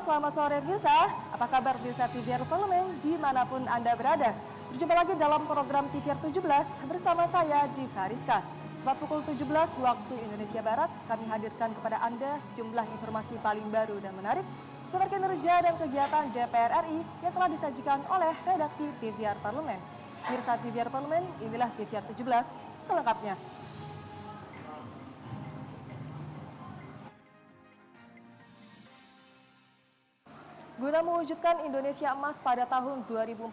selamat sore pemirsa. Apa kabar pemirsa TVR Parlemen dimanapun Anda berada? Berjumpa lagi dalam program TVR 17 bersama saya Diva Rizka. Tepat pukul 17 waktu Indonesia Barat, kami hadirkan kepada Anda sejumlah informasi paling baru dan menarik seputar kinerja dan kegiatan DPR RI yang telah disajikan oleh redaksi TVR Parlemen. Pemirsa TVR Parlemen, inilah TVR 17 selengkapnya. Guna mewujudkan Indonesia Emas pada tahun 2045,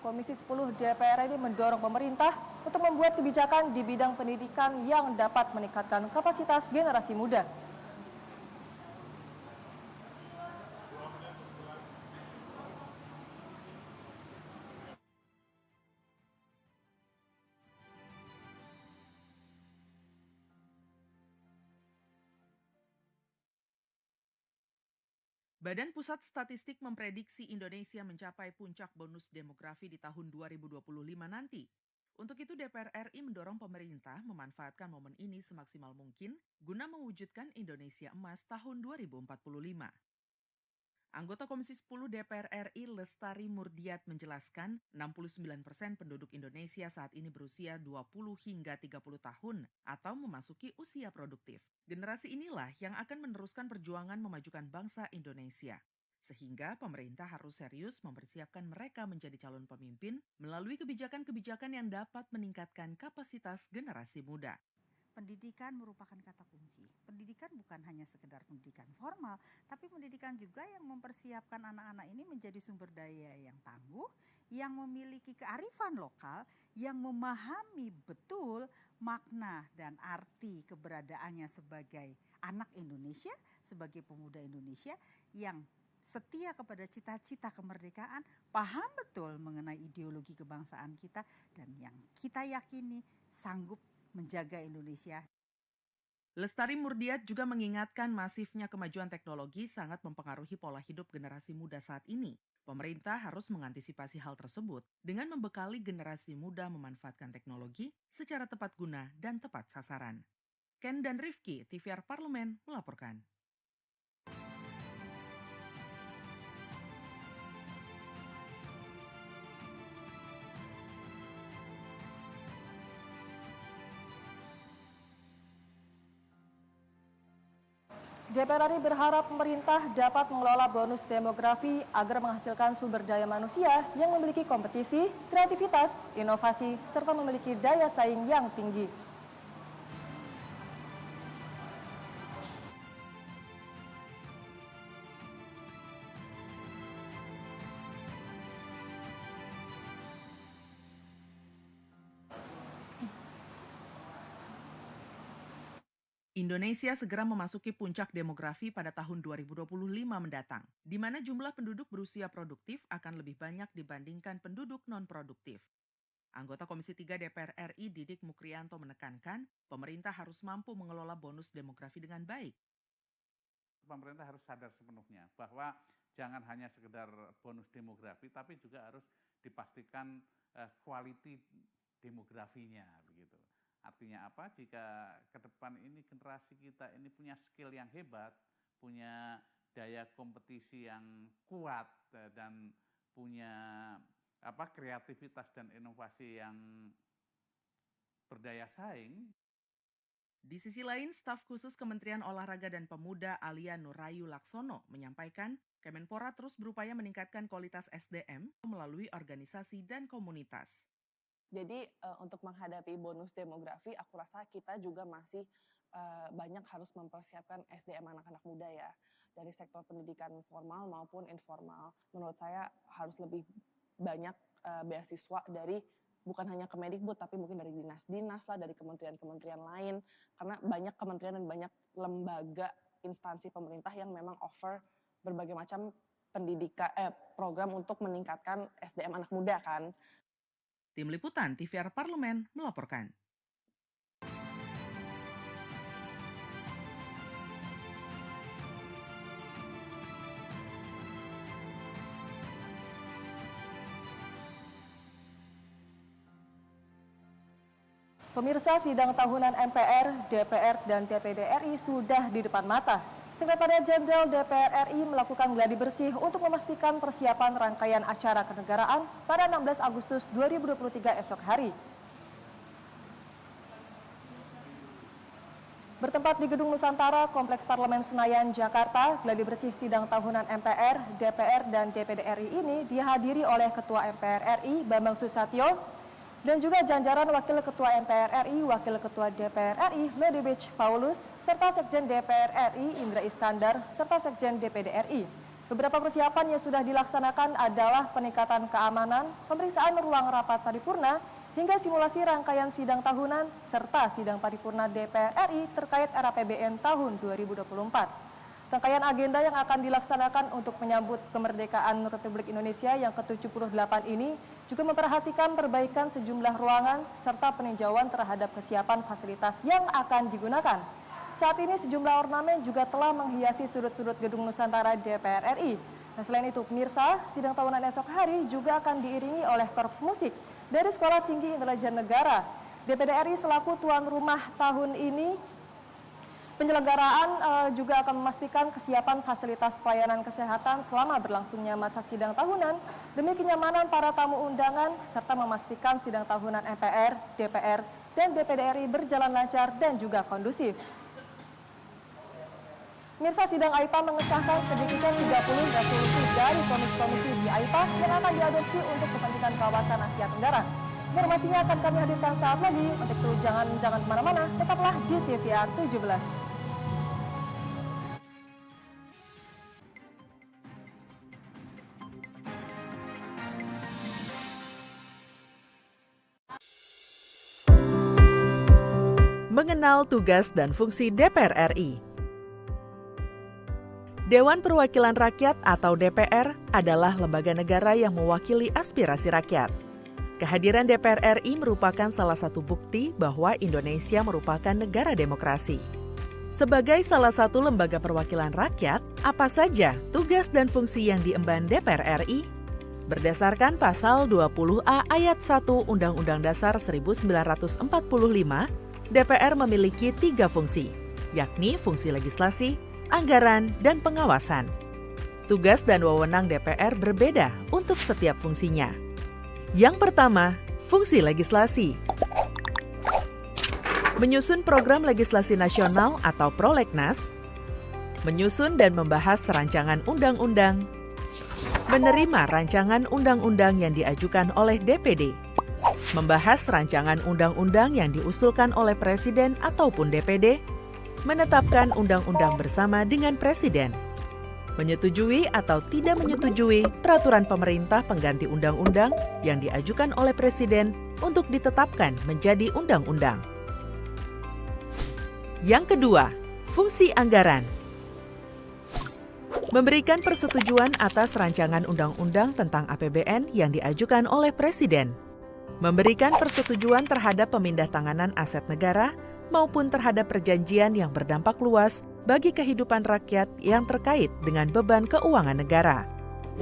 Komisi 10 DPR RI mendorong pemerintah untuk membuat kebijakan di bidang pendidikan yang dapat meningkatkan kapasitas generasi muda. Badan Pusat Statistik memprediksi Indonesia mencapai puncak bonus demografi di tahun 2025 nanti. Untuk itu DPR RI mendorong pemerintah memanfaatkan momen ini semaksimal mungkin guna mewujudkan Indonesia Emas tahun 2045. Anggota Komisi 10 DPR RI Lestari Murdiat menjelaskan 69% penduduk Indonesia saat ini berusia 20 hingga 30 tahun atau memasuki usia produktif. Generasi inilah yang akan meneruskan perjuangan memajukan bangsa Indonesia. Sehingga pemerintah harus serius mempersiapkan mereka menjadi calon pemimpin melalui kebijakan-kebijakan yang dapat meningkatkan kapasitas generasi muda. Pendidikan merupakan kata kunci. Pendidikan bukan hanya sekedar pendidikan formal, tapi pendidikan juga yang mempersiapkan anak-anak ini menjadi sumber daya yang tangguh, yang memiliki kearifan lokal, yang memahami betul makna dan arti keberadaannya sebagai anak Indonesia, sebagai pemuda Indonesia yang setia kepada cita-cita kemerdekaan, paham betul mengenai ideologi kebangsaan kita, dan yang kita yakini sanggup menjaga Indonesia. Lestari Murdiat juga mengingatkan masifnya kemajuan teknologi sangat mempengaruhi pola hidup generasi muda saat ini. Pemerintah harus mengantisipasi hal tersebut dengan membekali generasi muda memanfaatkan teknologi secara tepat guna dan tepat sasaran. Ken dan Rifki, TVR Parlemen melaporkan. DPR RI berharap pemerintah dapat mengelola bonus demografi agar menghasilkan sumber daya manusia yang memiliki kompetisi, kreativitas, inovasi, serta memiliki daya saing yang tinggi. Indonesia segera memasuki puncak demografi pada tahun 2025 mendatang, di mana jumlah penduduk berusia produktif akan lebih banyak dibandingkan penduduk non-produktif. Anggota Komisi 3 DPR RI Didik Mukrianto menekankan, pemerintah harus mampu mengelola bonus demografi dengan baik. Pemerintah harus sadar sepenuhnya bahwa jangan hanya sekedar bonus demografi, tapi juga harus dipastikan quality demografinya begitu. Artinya apa? Jika ke depan ini generasi kita ini punya skill yang hebat, punya daya kompetisi yang kuat dan punya kreativitas dan inovasi yang berdaya saing. Di sisi lain, staf khusus Kementerian Olahraga dan Pemuda Alia Nurayu Laksono menyampaikan, Kemenpora terus berupaya meningkatkan kualitas SDM melalui organisasi dan komunitas. Jadi untuk menghadapi bonus demografi, aku rasa kita juga masih banyak harus mempersiapkan SDM anak-anak muda ya. Dari sektor pendidikan formal maupun informal. Menurut saya harus lebih banyak beasiswa dari bukan hanya Kemendikbud, tapi mungkin dari dinas-dinas lah, dari kementerian-kementerian lain. Karena banyak kementerian dan banyak lembaga instansi pemerintah yang memang offer berbagai macam program untuk meningkatkan SDM anak muda kan. Tim Liputan TVR Parlemen melaporkan. Pemirsa, sidang tahunan MPR, DPR, dan DPD RI sudah di depan mata. Sekretariat Jenderal DPR RI melakukan gladi bersih untuk memastikan persiapan rangkaian acara kenegaraan pada 16 Agustus 2023 esok hari. Bertempat di Gedung Nusantara, Kompleks Parlemen Senayan, Jakarta, gladi bersih sidang tahunan MPR, DPR, dan DPD RI ini dihadiri oleh Ketua MPR RI, Bambang Susatyo, dan juga jajaran Wakil Ketua MPR RI, Wakil Ketua DPR RI, Ledibich Paulus, serta Sekjen DPR RI, Indra Iskandar, serta Sekjen DPD RI. Beberapa persiapan yang sudah dilaksanakan adalah peningkatan keamanan, pemeriksaan ruang rapat paripurna, hingga simulasi rangkaian sidang tahunan, serta sidang paripurna DPR RI terkait RAPBN tahun 2024. Rangkaian agenda yang akan dilaksanakan untuk menyambut kemerdekaan Republik Indonesia yang ke-78 ini juga memperhatikan perbaikan sejumlah ruangan serta peninjauan terhadap kesiapan fasilitas yang akan digunakan. Saat ini sejumlah ornamen juga telah menghiasi sudut-sudut Gedung Nusantara DPR RI. Nah, selain itu, pemirsa, sidang tahunan esok hari juga akan diiringi oleh Korps Musik dari Sekolah Tinggi Intelijen Negara. DPD RI selaku tuan rumah tahun ini, penyelenggaraan juga akan memastikan kesiapan fasilitas pelayanan kesehatan selama berlangsungnya masa sidang tahunan demi kenyamanan para tamu undangan serta memastikan sidang tahunan MPR, DPR, dan DPD RI berjalan lancar dan juga kondusif. Mirsa, sidang AIPA mengesahkan sedikitnya 30 resolusi dari komisi-komisi di AIPA yang akan diadopsi untuk kepentingan kawasan Asia Tenggara. Informasinya akan kami hadirkan saat lagi. Untuk itu jangan kemana-mana, tetaplah di TVR 17. Mengenal tugas dan fungsi DPR RI. Dewan Perwakilan Rakyat atau DPR adalah lembaga negara yang mewakili aspirasi rakyat. Kehadiran DPR RI merupakan salah satu bukti bahwa Indonesia merupakan negara demokrasi. Sebagai salah satu lembaga perwakilan rakyat, apa saja tugas dan fungsi yang diemban DPR RI? Berdasarkan pasal 20A ayat 1 Undang-Undang Dasar 1945, DPR memiliki 3 fungsi, yakni fungsi legislasi, anggaran, dan pengawasan. Tugas dan wewenang DPR berbeda untuk setiap fungsinya. Yang pertama, fungsi legislasi. Menyusun program legislasi nasional atau prolegnas, menyusun dan membahas rancangan undang-undang, menerima rancangan undang-undang yang diajukan oleh DPD, membahas rancangan undang-undang yang diusulkan oleh Presiden ataupun DPD, menetapkan undang-undang bersama dengan Presiden, menyetujui atau tidak menyetujui peraturan pemerintah pengganti undang-undang yang diajukan oleh Presiden untuk ditetapkan menjadi undang-undang. Yang kedua, fungsi anggaran. Memberikan persetujuan atas rancangan undang-undang tentang APBN yang diajukan oleh Presiden. Memberikan persetujuan terhadap pemindahtanganan aset negara maupun terhadap perjanjian yang berdampak luas bagi kehidupan rakyat yang terkait dengan beban keuangan negara.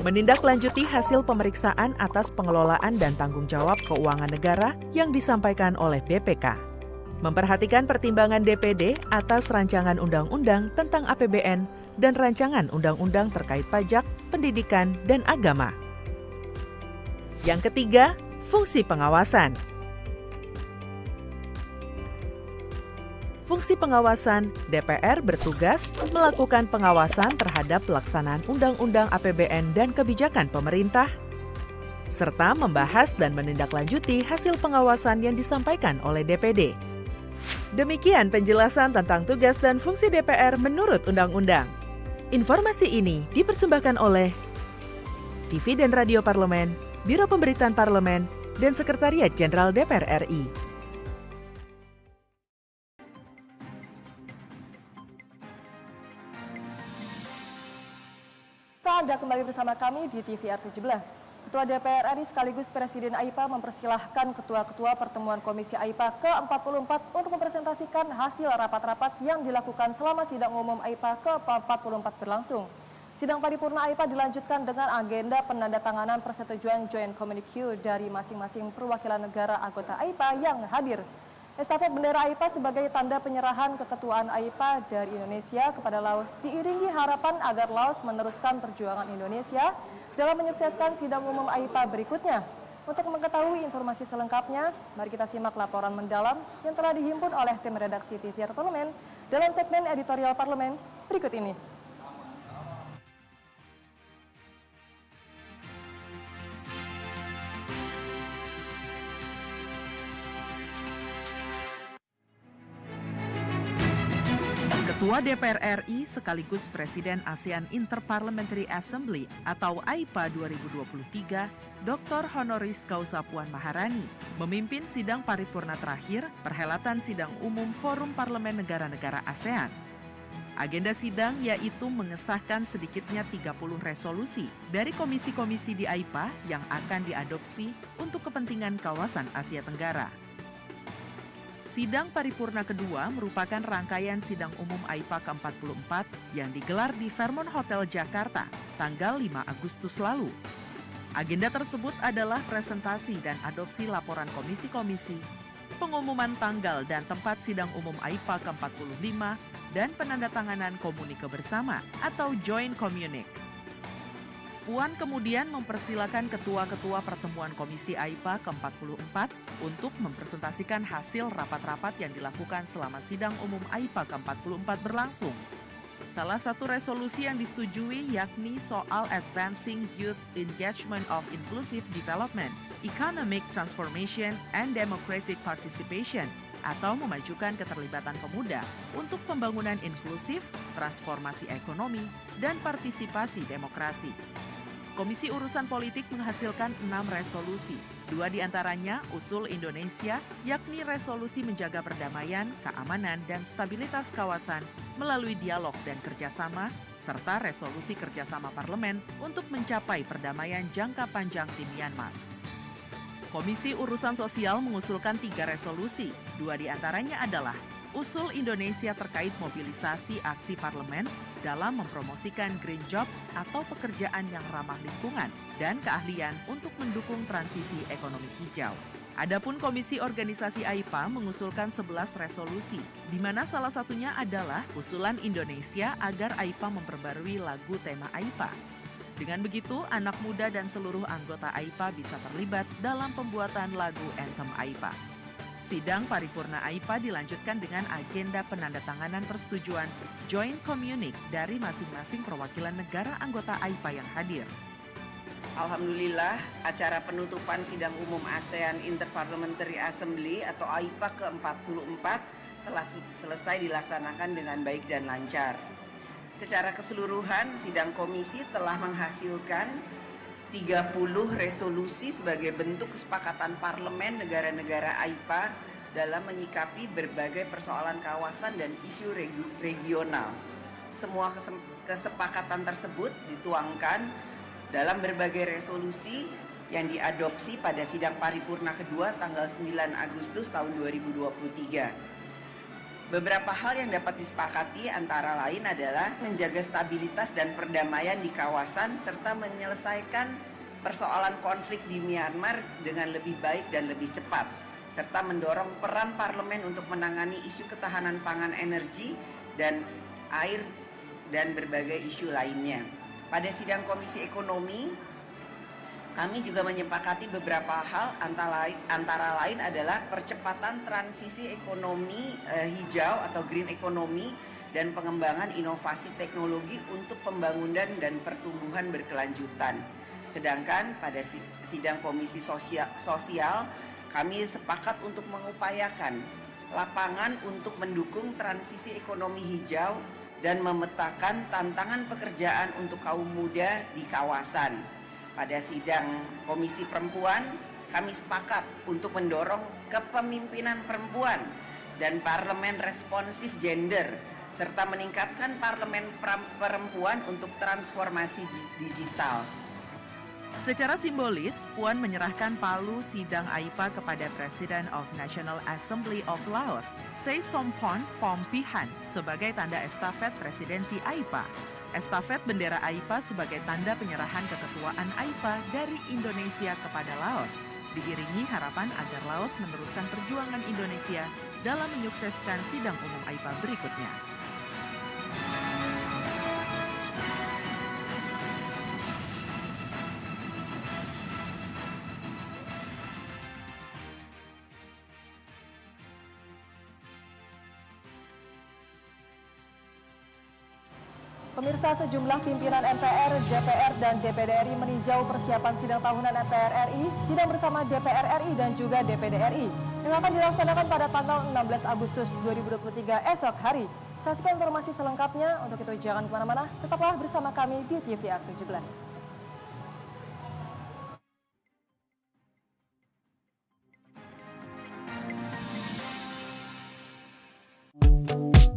Menindaklanjuti hasil pemeriksaan atas pengelolaan dan tanggung jawab keuangan negara yang disampaikan oleh BPK. Memperhatikan pertimbangan DPD atas rancangan undang-undang tentang APBN dan rancangan undang-undang terkait pajak, pendidikan, dan agama. Yang ketiga, fungsi pengawasan. Fungsi pengawasan, DPR bertugas melakukan pengawasan terhadap pelaksanaan Undang-Undang APBN dan kebijakan pemerintah, serta membahas dan menindaklanjuti hasil pengawasan yang disampaikan oleh DPD. Demikian penjelasan tentang tugas dan fungsi DPR menurut Undang-Undang. Informasi ini dipersembahkan oleh TV dan Radio Parlemen, Biro Pemberitaan Parlemen, dan Sekretariat Jenderal DPR RI. Anda kembali bersama kami di TVR 17. Ketua DPR RI sekaligus Presiden AIPA mempersilahkan ketua-ketua pertemuan Komisi AIPA ke-44 untuk mempresentasikan hasil rapat-rapat yang dilakukan selama sidang umum AIPA ke-44 berlangsung. Sidang paripurna AIPA dilanjutkan dengan agenda penandatanganan persetujuan Joint Communique dari masing-masing perwakilan negara anggota AIPA yang hadir. Estafet bendera AIPA sebagai tanda penyerahan keketuaan AIPA dari Indonesia kepada Laos diiringi harapan agar Laos meneruskan perjuangan Indonesia dalam menyukseskan sidang umum AIPA berikutnya. Untuk mengetahui informasi selengkapnya, mari kita simak laporan mendalam yang telah dihimpun oleh tim redaksi TVR Parlemen dalam segmen editorial Parlemen berikut ini. Ketua DPR RI sekaligus Presiden ASEAN Interparliamentary Assembly atau AIPA 2023, Dr. Honoris Causa Puan Maharani, memimpin sidang paripurna terakhir perhelatan sidang umum Forum Parlemen Negara-Negara ASEAN. Agenda sidang yaitu mengesahkan sedikitnya 30 resolusi dari komisi-komisi di AIPA yang akan diadopsi untuk kepentingan kawasan Asia Tenggara. Sidang paripurna kedua merupakan rangkaian sidang umum AIPA ke-44 yang digelar di Fairmont Hotel Jakarta tanggal 5 Agustus lalu. Agenda tersebut adalah presentasi dan adopsi laporan komisi-komisi, pengumuman tanggal dan tempat sidang umum AIPA ke-45, dan penandatanganan komunike bersama atau Joint Communique. Puan kemudian mempersilakan ketua-ketua pertemuan Komisi AIPA ke-44 untuk mempresentasikan hasil rapat-rapat yang dilakukan selama sidang umum AIPA ke-44 berlangsung. Salah satu resolusi yang disetujui yakni soal Advancing Youth Engagement of Inclusive Development, Economic Transformation and Democratic Participation, atau memajukan keterlibatan pemuda untuk pembangunan inklusif, transformasi ekonomi, dan partisipasi demokrasi. Komisi Urusan Politik menghasilkan 6 resolusi. 2 diantaranya usul Indonesia, yakni resolusi menjaga perdamaian, keamanan, dan stabilitas kawasan melalui dialog dan kerjasama, serta resolusi kerjasama parlemen untuk mencapai perdamaian jangka panjang di Myanmar. Komisi Urusan Sosial mengusulkan 3 resolusi. 2 diantaranya adalah usul Indonesia terkait mobilisasi aksi parlemen dalam mempromosikan green jobs atau pekerjaan yang ramah lingkungan dan keahlian untuk mendukung transisi ekonomi hijau. Adapun Komisi Organisasi AIPA mengusulkan 11 resolusi, di mana salah satunya adalah usulan Indonesia agar AIPA memperbarui lagu tema AIPA. Dengan begitu, anak muda dan seluruh anggota AIPA bisa terlibat dalam pembuatan lagu Anthem AIPA. Sidang paripurna AIPA dilanjutkan dengan agenda penandatanganan persetujuan Joint Communique dari masing-masing perwakilan negara anggota AIPA yang hadir. Alhamdulillah, acara penutupan sidang umum ASEAN Interparliamentary Assembly atau AIPA ke-44 telah selesai dilaksanakan dengan baik dan lancar. Secara keseluruhan, sidang komisi telah menghasilkan 30 resolusi sebagai bentuk kesepakatan parlemen negara-negara AIPA dalam menyikapi berbagai persoalan kawasan dan isu regional. Semua kesepakatan tersebut dituangkan dalam berbagai resolusi yang diadopsi pada sidang paripurna kedua tanggal 9 Agustus tahun 2023. Beberapa hal yang dapat disepakati antara lain adalah menjaga stabilitas dan perdamaian di kawasan serta menyelesaikan persoalan konflik di Myanmar dengan lebih baik dan lebih cepat, serta mendorong peran parlemen untuk menangani isu ketahanan pangan energi dan air dan berbagai isu lainnya. Pada sidang Komisi Ekonomi, kami juga menyepakati beberapa hal antara lain adalah percepatan transisi ekonomi hijau atau green economy dan pengembangan inovasi teknologi untuk pembangunan dan pertumbuhan berkelanjutan. Sedangkan pada sidang Komisi Sosial kami sepakat untuk mengupayakan lapangan untuk mendukung transisi ekonomi hijau dan memetakan tantangan pekerjaan untuk kaum muda di kawasan. Pada sidang Komisi Perempuan, kami sepakat untuk mendorong kepemimpinan perempuan dan parlemen responsif gender, serta meningkatkan parlemen perempuan untuk transformasi digital. Secara simbolis, Puan menyerahkan palu sidang AIPA kepada President of National Assembly of Laos, Say Sompon Phompihan, sebagai tanda estafet presidensi AIPA. Estafet bendera AIPA sebagai tanda penyerahan keketuaan AIPA dari Indonesia kepada Laos, diiringi harapan agar Laos meneruskan perjuangan Indonesia dalam menyukseskan sidang umum AIPA berikutnya. Pemirsa, sejumlah pimpinan MPR, DPR, dan DPD RI meninjau persiapan sidang tahunan MPR RI, sidang bersama DPR RI dan juga DPD RI, yang akan dilaksanakan pada tanggal 16 Agustus 2023 esok hari. Saksikan informasi selengkapnya, untuk itu jangan kemana-mana, tetaplah bersama kami di TVR 17.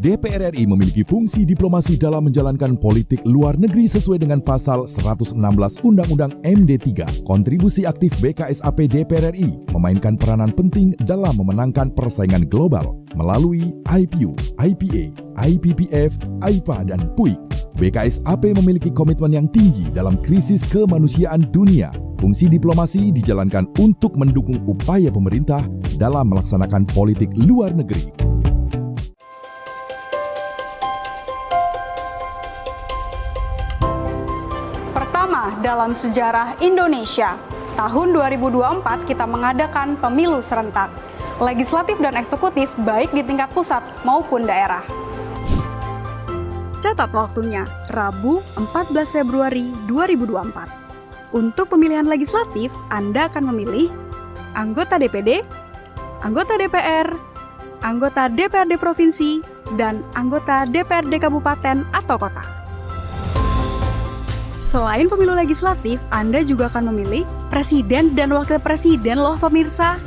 DPR RI memiliki fungsi diplomasi dalam menjalankan politik luar negeri sesuai dengan pasal 116 Undang-Undang MD 3. Kontribusi aktif BKSAP DPR RI memainkan peranan penting dalam memenangkan persaingan global melalui IPU, IPA, IPPF, AIPA, dan PUIK. BKSAP memiliki komitmen yang tinggi dalam krisis kemanusiaan dunia. Fungsi diplomasi dijalankan untuk mendukung upaya pemerintah dalam melaksanakan politik luar negeri. Dalam sejarah Indonesia, tahun 2024 kita mengadakan pemilu serentak, legislatif dan eksekutif baik di tingkat pusat maupun daerah. Catat waktunya, Rabu 14 Februari 2024. Untuk pemilihan legislatif, Anda akan memilih anggota DPD, anggota DPR, anggota DPRD Provinsi, dan anggota DPRD Kabupaten atau Kota. Selain pemilu legislatif, Anda juga akan memilih presiden dan wakil presiden loh pemirsa.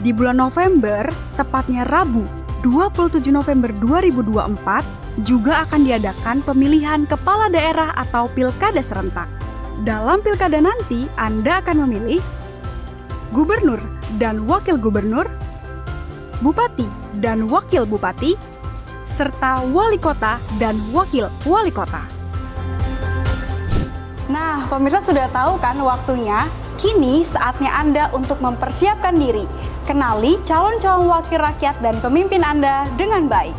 Di bulan November, tepatnya Rabu 27 November 2024, juga akan diadakan pemilihan kepala daerah atau pilkada serentak. Dalam pilkada nanti, Anda akan memilih gubernur dan wakil gubernur, bupati dan wakil bupati, serta wali kota dan wakil wali kota. Nah, pemirsa sudah tahu kan waktunya? Kini saatnya Anda untuk mempersiapkan diri. Kenali calon-calon wakil rakyat dan pemimpin Anda dengan baik.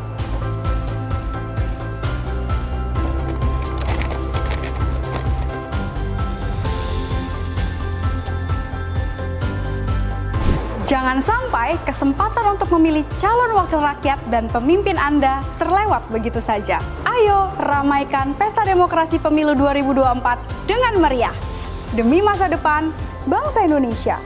Jangan sampai kesempatan untuk memilih calon wakil rakyat dan pemimpin Anda terlewat begitu saja. Ayo ramaikan pesta demokrasi pemilu 2024 dengan meriah. Demi masa depan bangsa Indonesia.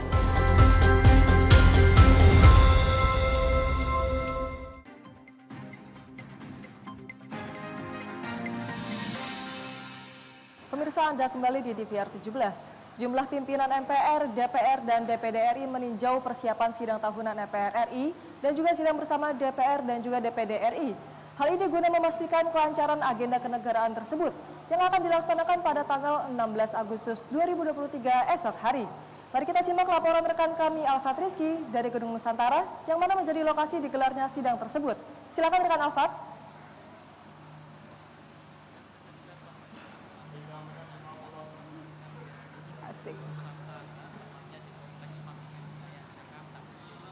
Pemirsa, Anda kembali di TVR 17. Sejumlah pimpinan MPR, DPR, dan DPD RI meninjau persiapan sidang tahunan MPR RI dan juga sidang bersama DPR dan juga DPD RI. Hal ini guna memastikan kelancaran agenda kenegaraan tersebut yang akan dilaksanakan pada tanggal 16 Agustus 2023 esok hari. Mari kita simak laporan rekan kami Alfat Rizky dari Gedung Nusantara yang mana menjadi lokasi digelarnya sidang tersebut. Silakan rekan Alfat.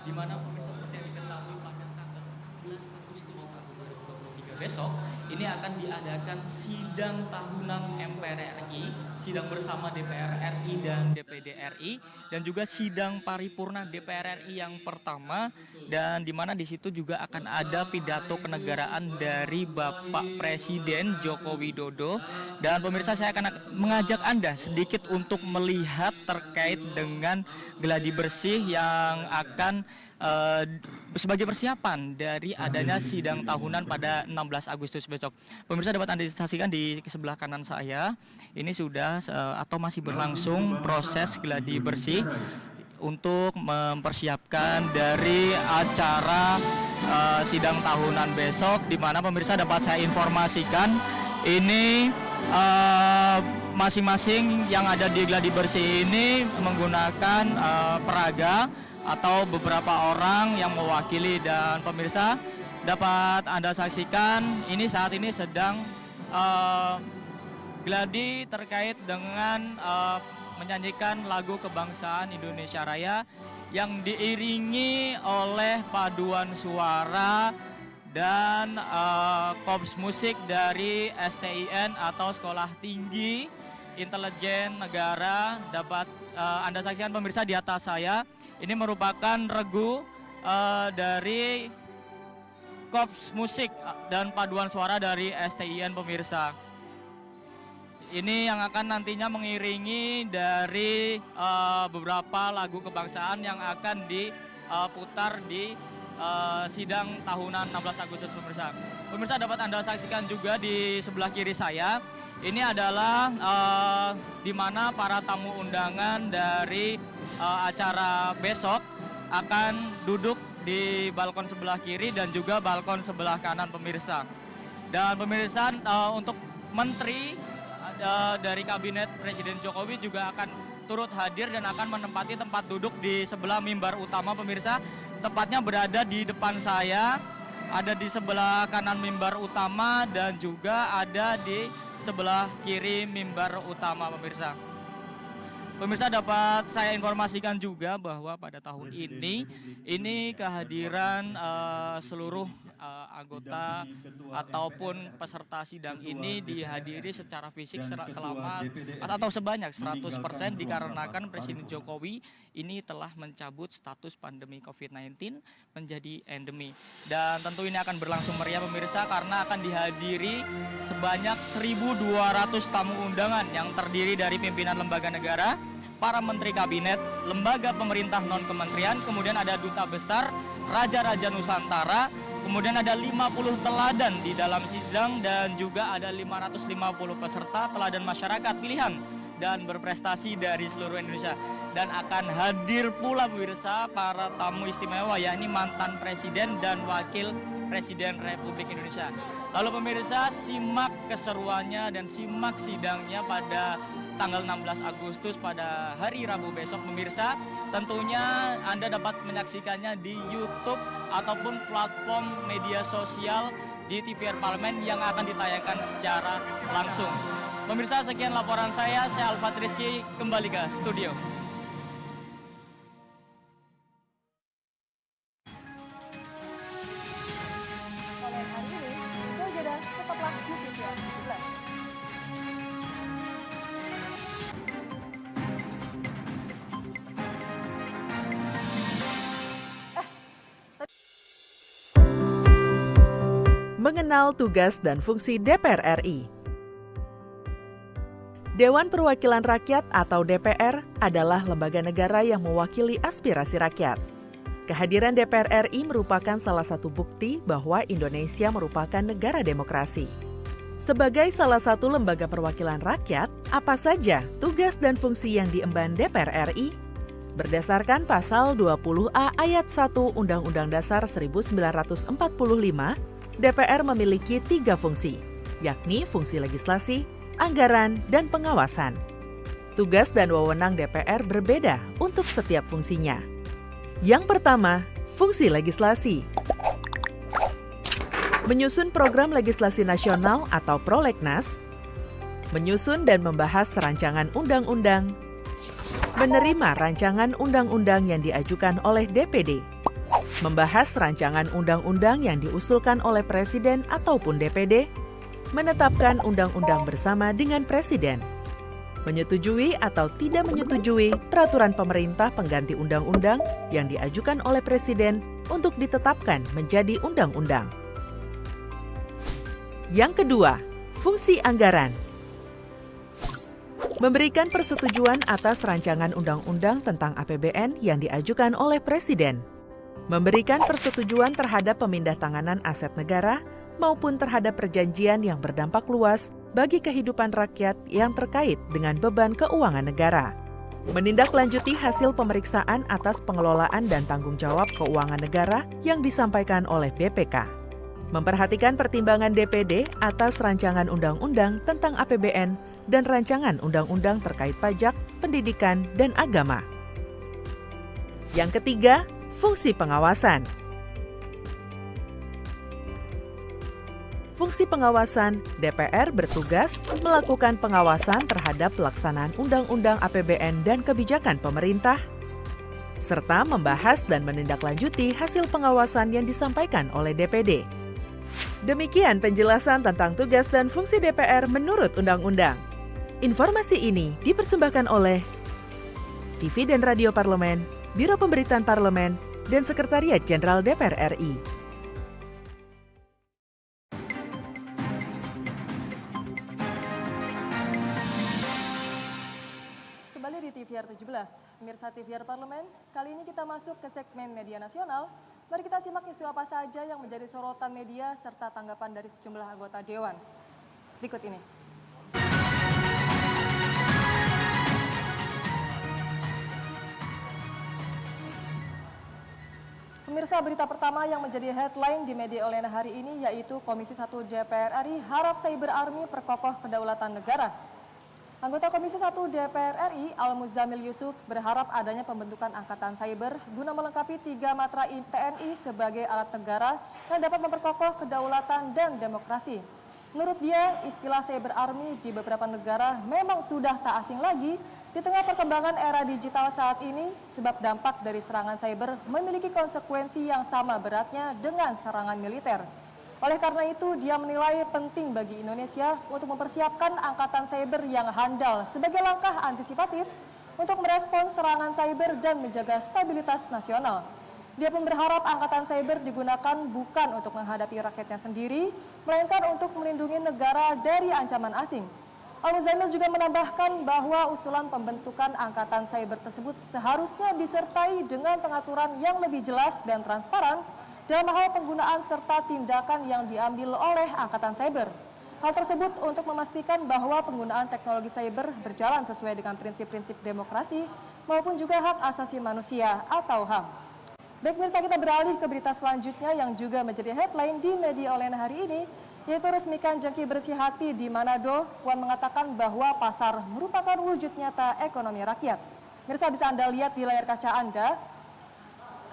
Di mana pemirsa seperti yang diketahui pada tanggal 16 Agustus tahun 2023 besok ini akan diadakan sidang tahunan MPR RI, sidang bersama DPR RI dan DPD RI, dan juga sidang paripurna DPR RI yang pertama, dan di mana di situ juga akan ada pidato kenegaraan dari Bapak Presiden Joko Widodo. Dan pemirsa, saya akan mengajak Anda sedikit untuk melihat terkait dengan gladi bersih yang akan sebagai persiapan dari adanya sidang tahunan pada 16 Agustus besok. Pemirsa, dapat Anda saksikan di sebelah kanan saya, ini sudah atau masih berlangsung proses gladi bersih untuk mempersiapkan dari acara sidang tahunan besok, di mana pemirsa dapat saya informasikan ini masing-masing yang ada di gladi bersih ini menggunakan peraga atau beberapa orang yang mewakili, dan pemirsa dapat Anda saksikan ini saat ini sedang gladi terkait dengan menyanyikan lagu kebangsaan Indonesia Raya yang diiringi oleh paduan suara dan korps musik dari STIN atau Sekolah Tinggi Intelijen Negara. Dapat Anda saksikan pemirsa di atas saya. Ini merupakan regu dari korps musik dan paduan suara dari STIN pemirsa. Ini yang akan nantinya mengiringi dari beberapa lagu kebangsaan yang akan diputar di sidang tahunan 16 Agustus pemirsa. Pemirsa dapat Anda saksikan juga di sebelah kiri saya. Ini adalah di mana para tamu undangan dari acara besok akan duduk di balkon sebelah kiri dan juga balkon sebelah kanan pemirsa. Dan pemirsa untuk menteri dari kabinet Presiden Jokowi juga akan turut hadir dan akan menempati tempat duduk di sebelah mimbar utama pemirsa. Tepatnya berada di depan saya, ada di sebelah kanan mimbar utama dan juga ada di sebelah kiri mimbar utama pemirsa. Pemirsa dapat saya informasikan juga bahwa pada tahun ini kehadiran seluruh anggota ataupun peserta sidang ini dihadiri secara fisik selama atau sebanyak 100% dikarenakan Presiden Jokowi ini telah mencabut status pandemi COVID-19 menjadi endemi. Dan tentu ini akan berlangsung meriah pemirsa karena akan dihadiri sebanyak 1.200 tamu undangan yang terdiri dari pimpinan lembaga negara, para menteri kabinet, lembaga pemerintah non-kementerian, kemudian ada duta besar, raja-raja Nusantara, kemudian ada 50 teladan di dalam sidang dan juga ada 550 peserta teladan masyarakat pilihan dan berprestasi dari seluruh Indonesia. Dan akan hadir pula pemirsa para tamu istimewa yakni mantan presiden dan wakil presiden Republik Indonesia. Lalu pemirsa simak keseruannya dan simak sidangnya pada tanggal 16 Agustus pada hari Rabu besok pemirsa. Tentunya Anda dapat menyaksikannya di YouTube ataupun platform media sosial di TVR Parlemen yang akan ditayangkan secara langsung. Pemirsa, sekian laporan saya Alfat Rizky, kembali ke studio. Oleh hari ini, kita jeda tetaplah di TVR 17. Mengenal tugas dan fungsi DPR RI. Dewan Perwakilan Rakyat atau DPR adalah lembaga negara yang mewakili aspirasi rakyat. Kehadiran DPR RI merupakan salah satu bukti bahwa Indonesia merupakan negara demokrasi. Sebagai salah satu lembaga perwakilan rakyat, apa saja tugas dan fungsi yang diemban DPR RI? Berdasarkan pasal 20A ayat 1 Undang-Undang Dasar 1945, DPR memiliki 3 fungsi, yakni fungsi legislasi, anggaran, dan pengawasan. Tugas dan wewenang DPR berbeda untuk setiap fungsinya. Yang pertama, fungsi legislasi. Menyusun program legislasi nasional atau prolegnas, menyusun dan membahas rancangan undang-undang, menerima rancangan undang-undang yang diajukan oleh DPD, membahas rancangan undang-undang yang diusulkan oleh Presiden ataupun DPD, menetapkan undang-undang bersama dengan Presiden, menyetujui atau tidak menyetujui peraturan pemerintah pengganti undang-undang yang diajukan oleh Presiden untuk ditetapkan menjadi undang-undang. Yang kedua, fungsi anggaran. Memberikan persetujuan atas rancangan undang-undang tentang APBN yang diajukan oleh Presiden. Memberikan persetujuan terhadap pemindahntanganan aset negara maupun terhadap perjanjian yang berdampak luas bagi kehidupan rakyat yang terkait dengan beban keuangan negara. Menindaklanjuti hasil pemeriksaan atas pengelolaan dan tanggung jawab keuangan negara yang disampaikan oleh BPK. Memperhatikan pertimbangan DPD atas rancangan undang-undang tentang APBN dan rancangan undang-undang terkait pajak, pendidikan, dan agama. Yang ketiga, fungsi pengawasan. Fungsi pengawasan, DPR bertugas melakukan pengawasan terhadap pelaksanaan Undang-Undang APBN dan kebijakan pemerintah, serta membahas dan menindaklanjuti hasil pengawasan yang disampaikan oleh DPD. Demikian penjelasan tentang tugas dan fungsi DPR menurut Undang-Undang. Informasi ini dipersembahkan oleh TV dan Radio Parlemen, Biro Pemberitaan Parlemen, dan Sekretariat Jenderal DPR RI. Kembali di TVR 17, pemirsa TVR Parlemen, kali ini kita masuk ke segmen media nasional. Mari kita simak isu apa saja yang menjadi sorotan media serta tanggapan dari sejumlah anggota Dewan. Berikut ini. Pemirsa, berita pertama yang menjadi headline di media online hari ini yaitu Komisi 1 DPR RI harap Cyber Army perkokoh kedaulatan negara. Anggota Komisi 1 DPR RI, Al-Muzamil Yusuf, berharap adanya pembentukan Angkatan Cyber guna melengkapi 3 matra TNI sebagai alat negara yang dapat memperkokoh kedaulatan dan demokrasi. Menurut dia, istilah Cyber Army di beberapa negara memang sudah tak asing lagi di tengah perkembangan era digital saat ini, sebab dampak dari serangan cyber memiliki konsekuensi yang sama beratnya dengan serangan militer. Oleh karena itu, dia menilai penting bagi Indonesia untuk mempersiapkan angkatan cyber yang handal sebagai langkah antisipatif untuk merespons serangan cyber dan menjaga stabilitas nasional. Dia pun berharap angkatan cyber digunakan bukan untuk menghadapi rakyatnya sendiri, melainkan untuk melindungi negara dari ancaman asing. Al-Muzamil juga menambahkan bahwa usulan pembentukan angkatan cyber tersebut seharusnya disertai dengan pengaturan yang lebih jelas dan transparan dalam hal penggunaan serta tindakan yang diambil oleh Angkatan Cyber. Hal tersebut untuk memastikan bahwa penggunaan teknologi cyber berjalan sesuai dengan prinsip-prinsip demokrasi maupun juga hak asasi manusia atau HAM. Baik pemirsa, kita beralih ke berita selanjutnya yang juga menjadi headline di media online hari ini, yaitu resmikan Jengki Bersih Hati di Manado. Puan mengatakan bahwa pasar merupakan wujud nyata ekonomi rakyat. Pemirsa, bisa Anda lihat di layar kaca Anda,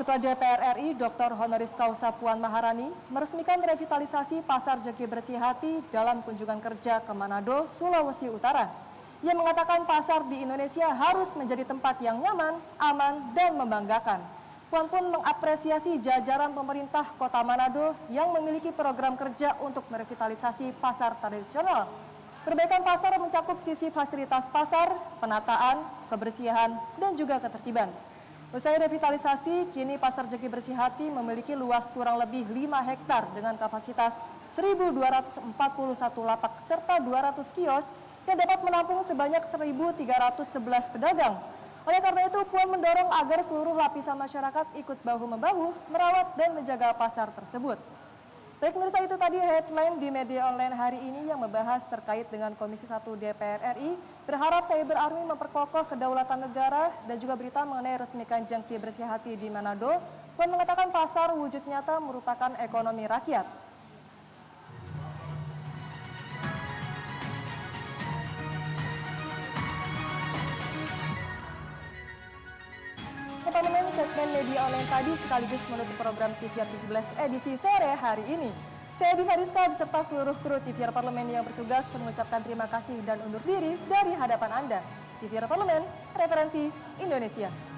Ketua DPR RI Dr. Honoris Causa Puan Maharani meresmikan revitalisasi Pasar Jengki Bersih Hati dalam kunjungan kerja ke Manado, Sulawesi Utara. Ia mengatakan pasar di Indonesia harus menjadi tempat yang nyaman, aman, dan membanggakan. Puan pun mengapresiasi jajaran pemerintah Kota Manado yang memiliki program kerja untuk merevitalisasi pasar tradisional. Perbaikan pasar mencakup sisi fasilitas pasar, penataan, kebersihan, dan juga ketertiban. Usai revitalisasi, kini Pasar Jengki Bersih Hati memiliki luas kurang lebih 5 hektar dengan kapasitas 1.241 lapak serta 200 kios yang dapat menampung sebanyak 1.311 pedagang. Oleh karena itu, Puan mendorong agar seluruh lapisan masyarakat ikut bahu-membahu merawat dan menjaga pasar tersebut. Baik pemirsa, itu tadi headline di media online hari ini yang membahas terkait dengan Komisi 1 DPR RI berharap Cyber Army memperkokoh kedaulatan negara dan juga berita mengenai resmikan Jengki Bersih Hati di Manado. Puan mengatakan pasar wujud nyata merupakan ekonomi rakyat. Teman-teman, segmen media online tadi sekaligus menutup program TVR 17 edisi sore hari ini. Saya Di Fariska beserta seluruh kru TVR Parlemen yang bertugas mengucapkan terima kasih dan undur diri dari hadapan Anda. TVR Parlemen, referensi Indonesia.